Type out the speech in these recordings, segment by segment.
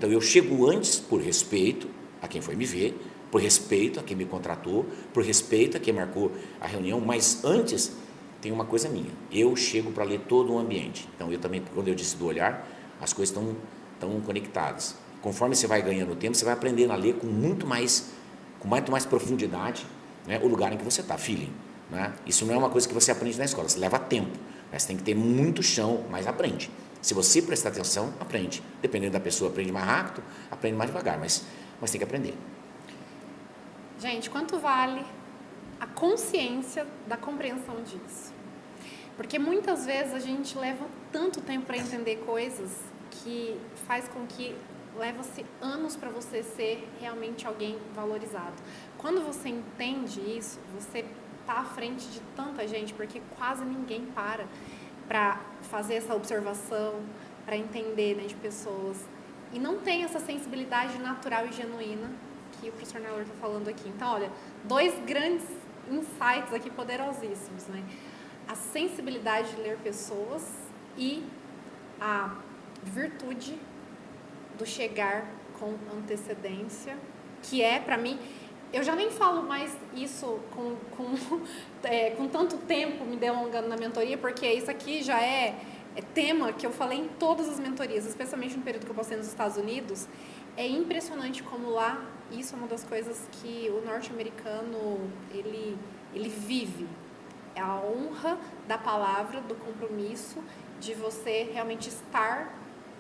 Então eu chego antes por respeito a quem foi me ver, por respeito a quem me contratou, por respeito a quem marcou a reunião, mas antes tem uma coisa minha, eu chego para ler todo o ambiente. Então eu também, quando eu disse do olhar, as coisas estão conectadas. Conforme você vai ganhando tempo, você vai aprendendo a ler com muito mais profundidade, né, o lugar em que você está, feeling. Né? Isso não é uma coisa que você aprende na escola, você leva tempo, né? Você tem que ter muito chão, mas aprende. Se você prestar atenção, aprende. Dependendo da pessoa, aprende mais rápido, aprende mais devagar, mas tem que aprender. Gente, quanto vale a consciência da compreensão disso? Porque muitas vezes a gente leva tanto tempo para entender coisas que faz com que leva-se anos para você ser realmente alguém valorizado. Quando você entende isso, você está à frente de tanta gente, porque quase ninguém para fazer essa observação, para entender, né, de pessoas. E não tem essa sensibilidade natural e genuína que o professor Nelor está falando aqui. Então, olha, 2 grandes insights aqui poderosíssimos, né? A sensibilidade de ler pessoas e a virtude do chegar com antecedência, que é, para mim, eu já nem falo mais isso com tanto tempo me delongando na mentoria, porque isso aqui já é tema que eu falei em todas as mentorias, especialmente no período que eu passei nos Estados Unidos. É impressionante como lá, isso é uma das coisas que o norte-americano, ele vive. É a honra da palavra, do compromisso, de você realmente estar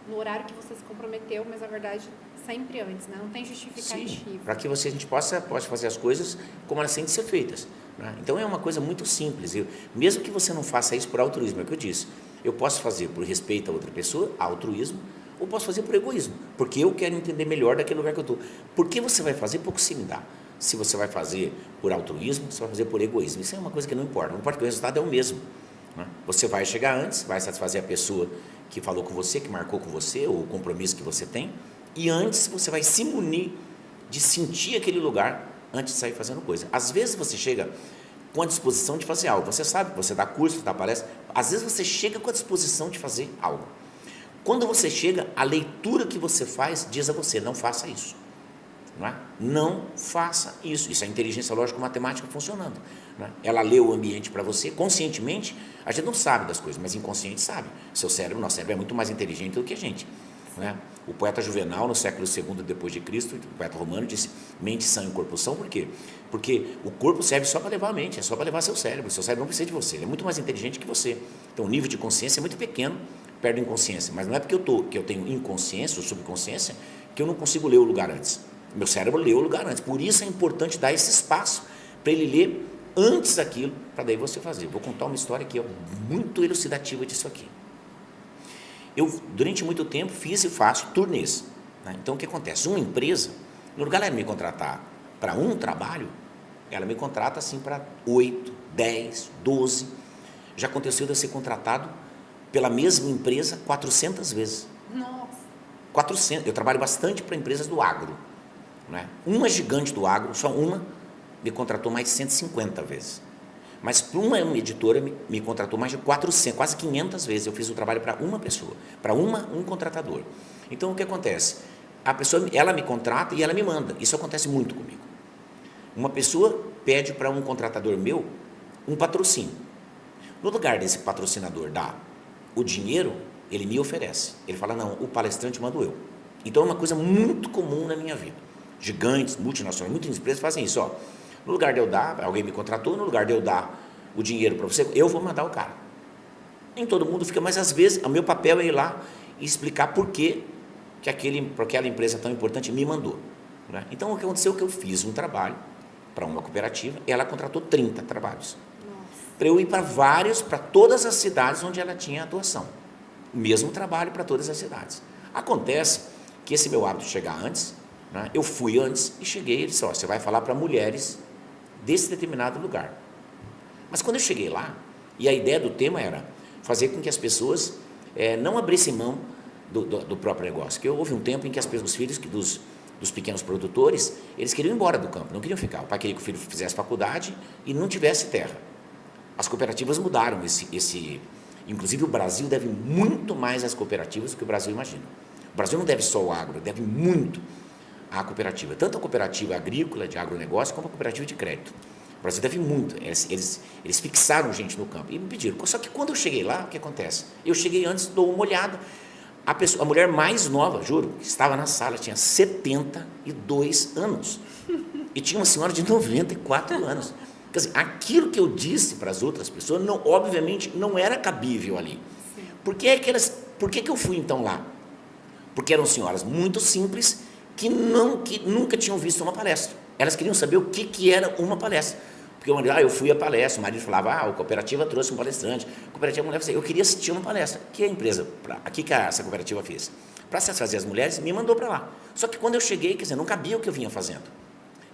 no horário que você se comprometeu, mas, na verdade, sempre antes, né? Não tem justificativo. Para que a gente possa fazer as coisas como elas têm de ser feitas. Né? Então, é uma coisa muito simples. Mesmo que você não faça isso por altruísmo, é o que eu disse. Eu posso fazer por respeito a outra pessoa, altruísmo, ou posso fazer por egoísmo, porque eu quero entender melhor daquele lugar que eu estou. Por que você vai fazer, pouco se me dá. Se você vai fazer por altruísmo, você vai fazer por egoísmo. Isso é uma coisa que não importa. Não importa, que o resultado é o mesmo. Né? Você vai chegar antes, vai satisfazer a pessoa que falou com você, que marcou com você, ou o compromisso que você tem, e antes você vai se munir de sentir aquele lugar antes de sair fazendo coisa. Às vezes você chega com a disposição de fazer algo. Você sabe, você dá curso, dá palestra. Às vezes você chega com a disposição de fazer algo. Quando você chega, a leitura que você faz diz a você, não faça isso. Não é? Não faça isso. Isso é a inteligência lógico-matemática funcionando. Não é? Ela lê o ambiente para você. Conscientemente, a gente não sabe das coisas, mas inconsciente sabe. Nosso cérebro é muito mais inteligente do que a gente. Não é? O poeta Juvenal, no século II depois de Cristo, o poeta romano, disse mente sã e corpo são. Por quê? Porque o corpo serve só para levar a mente, é só para levar seu cérebro. Seu cérebro não precisa de você, ele é muito mais inteligente que você. Então o nível de consciência é muito pequeno perto da inconsciência. Mas não é porque eu tenho inconsciência ou subconsciência que eu não consigo ler o lugar antes. Meu cérebro lê o lugar antes. Por isso é importante dar esse espaço para ele ler antes daquilo, para daí você fazer. Vou contar uma história que é muito elucidativa disso aqui. Eu, durante muito tempo, fiz e faço turnês. Né? Então, o que acontece? Uma empresa, no lugar dela me contratar para um trabalho, ela me contrata assim para 8, 10, 12. Já aconteceu de eu ser contratado pela mesma empresa 400 vezes. Nossa! 400. Eu trabalho bastante para empresas do agro. Né? Uma gigante do agro, só uma, me contratou mais de 150 vezes. Mas para uma editora me contratou mais de 400, quase 500 vezes. Eu fiz o trabalho para uma pessoa, para um contratador. Então, o que acontece? A pessoa, ela me contrata e ela me manda. Isso acontece muito comigo. Uma pessoa pede para um contratador meu um patrocínio. No lugar desse patrocinador dar o dinheiro, ele me oferece. Ele fala, não, o palestrante mando eu. Então, é uma coisa muito comum na minha vida. Gigantes, multinacionais, muitas empresas fazem isso. Ó. No lugar de eu dar, alguém me contratou, no lugar de eu dar o dinheiro para você, eu vou mandar o cara. Nem todo mundo fica, mas às vezes o meu papel é ir lá e explicar por que aquela empresa tão importante me mandou. Né? Então, o que aconteceu é que eu fiz um trabalho para uma cooperativa, ela contratou 30 trabalhos. Para eu ir para todas as cidades onde ela tinha atuação. O mesmo trabalho para todas as cidades. Acontece que esse meu hábito de chegar antes, né, eu fui antes e cheguei e disse, ó, você vai falar para mulheres desse determinado lugar. Mas quando eu cheguei lá, e a ideia do tema era fazer com que as pessoas não abrissem mão do próprio negócio. Porque houve um tempo em que os filhos dos pequenos produtores, eles queriam ir embora do campo, não queriam ficar. O pai queria que o filho fizesse faculdade e não tivesse terra. As cooperativas mudaram esse. Inclusive, o Brasil deve muito mais às cooperativas do que o Brasil imagina. Brasil não deve só ao agro, deve muito à cooperativa. Tanto a cooperativa agrícola, de agronegócio, como a cooperativa de crédito. O Brasil deve muito. Eles fixaram gente no campo e me pediram. Só que quando eu cheguei lá, o que acontece? Eu cheguei antes, dou uma olhada. A mulher mais nova, juro, que estava na sala, tinha 72 anos. E tinha uma senhora de 94 anos. Quer dizer, aquilo que eu disse para as outras pessoas, não, obviamente, não era cabível ali. Por que eu fui então lá? Porque eram senhoras muito simples que nunca tinham visto uma palestra. Elas queriam saber o que era uma palestra. Porque eu fui à palestra, o marido falava, a cooperativa trouxe um palestrante, a cooperativa mulher, eu queria assistir uma palestra. Que a empresa, que essa cooperativa fez? Para satisfazer as mulheres, me mandou para lá. Só que quando eu cheguei, quer dizer, não cabia o que eu vinha fazendo.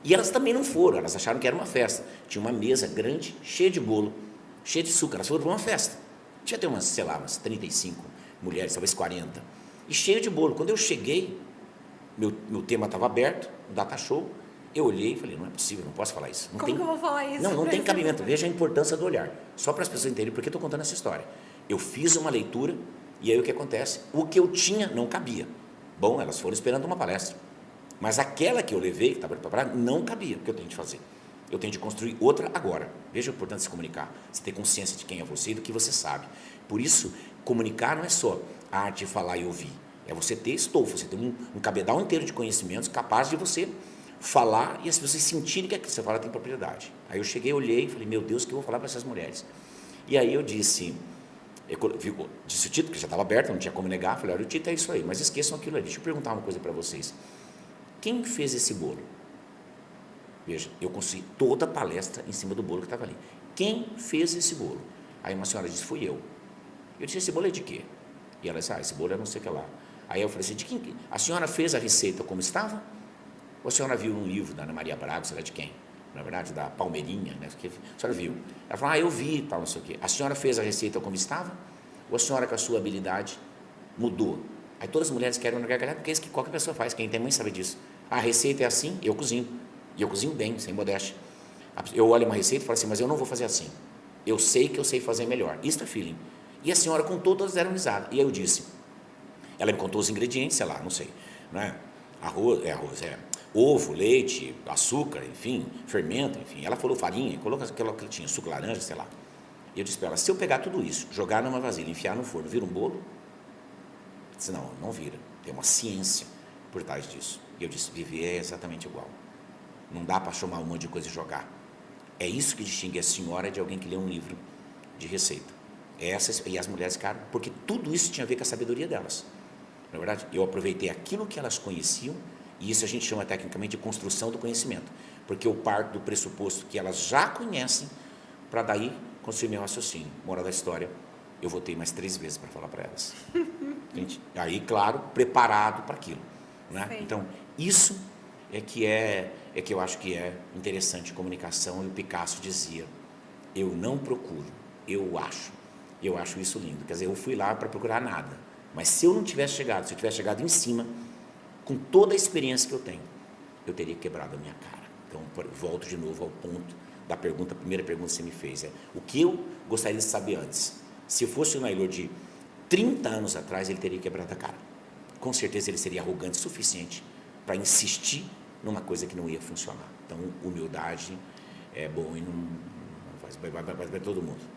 E elas também não foram, elas acharam que era uma festa. Tinha uma mesa grande, cheia de bolo, cheia de açúcar, elas foram para uma festa. Tinha até umas 35 mulheres, talvez 40. E cheio de bolo. Quando eu cheguei, meu tema estava aberto, o data show, eu olhei e falei, não é possível, não posso falar isso. Como que eu vou falar isso? Não tem cabimento. Veja a importância do olhar. Só para as pessoas entenderem por que eu estou contando essa história. Eu fiz uma leitura e aí o que acontece? O que eu tinha não cabia. Bom, elas foram esperando uma palestra. Mas aquela que eu levei, que estava preparada, não cabia. O que eu tenho de fazer? Eu tenho de construir outra agora. Veja a importância de se comunicar. Você ter consciência de quem é você e do que você sabe. Por isso, comunicar não é só a arte de falar e ouvir. É você ter estofo, você ter um cabedal inteiro de conhecimentos capaz de você falar e as pessoas sentirem que aquilo que você fala tem propriedade. Aí eu cheguei, olhei e falei, meu Deus, o que eu vou falar para essas mulheres? E aí eu disse o título, que já estava aberto, não tinha como negar, falei, olha, o título é isso aí, mas esqueçam aquilo ali. Deixa eu perguntar uma coisa para vocês. Quem fez esse bolo? Veja, eu construí toda a palestra em cima do bolo que estava ali. Quem fez esse bolo? Aí uma senhora disse, fui eu. Eu disse, esse bolo é de quê? E ela disse, esse bolo é não sei o que lá. Aí eu falei assim, de quem? A senhora fez a receita como estava? Ou a senhora viu um livro da Ana Maria Braga, sei lá de quem? Na verdade, da Palmeirinha, né? A senhora viu. Ela falou, eu vi, tal, não sei o quê. A senhora fez a receita como estava? Ou a senhora, com a sua habilidade, mudou? Aí todas as mulheres querem uma gargalhada, porque é isso que qualquer pessoa faz, quem tem mãe sabe disso. A receita é assim, eu cozinho. E eu cozinho bem, sem modéstia. Eu olho uma receita e falo assim, mas eu não vou fazer assim. Eu sei que eu sei fazer melhor. Isso é feeling. E a senhora contou, todas deram risada. E aí eu disse, ela me contou os ingredientes, sei lá, não sei, não é? Ovo, leite, açúcar, enfim, fermento, enfim. Ela falou farinha, colocou aquilo que tinha, suco laranja, sei lá. E eu disse para ela, se eu pegar tudo isso, jogar numa vasilha, enfiar no forno, vira um bolo? Ela disse, não vira. Tem uma ciência por trás disso. E eu disse, viver é exatamente igual. Não dá para chamar um monte de coisa e jogar. É isso que distingue a senhora de alguém que lê um livro de receita. E as mulheres, cara, porque tudo isso tinha a ver com a sabedoria delas. Na verdade, eu aproveitei aquilo que elas conheciam, e isso a gente chama tecnicamente de construção do conhecimento, porque eu parto do pressuposto que elas já conhecem, para daí construir meu raciocínio. Moral da história, eu voltei mais 3 vezes para falar para elas. Gente, aí, claro, preparado para aquilo. Né? Então, isso é que eu acho que é interessante comunicação, e o Picasso dizia, eu não procuro, eu acho. Eu acho isso lindo. Quer dizer, eu fui lá para procurar nada. Mas se eu não tivesse chegado, se eu tivesse chegado em cima, com toda a experiência que eu tenho, eu teria quebrado a minha cara. Então, volto de novo ao ponto da pergunta, a primeira pergunta que você me fez. O que eu gostaria de saber antes? Se eu fosse o Nailor de 30 anos atrás, ele teria quebrado a cara. Com certeza ele seria arrogante o suficiente para insistir numa coisa que não ia funcionar. Então, humildade é bom e não faz bem para todo mundo.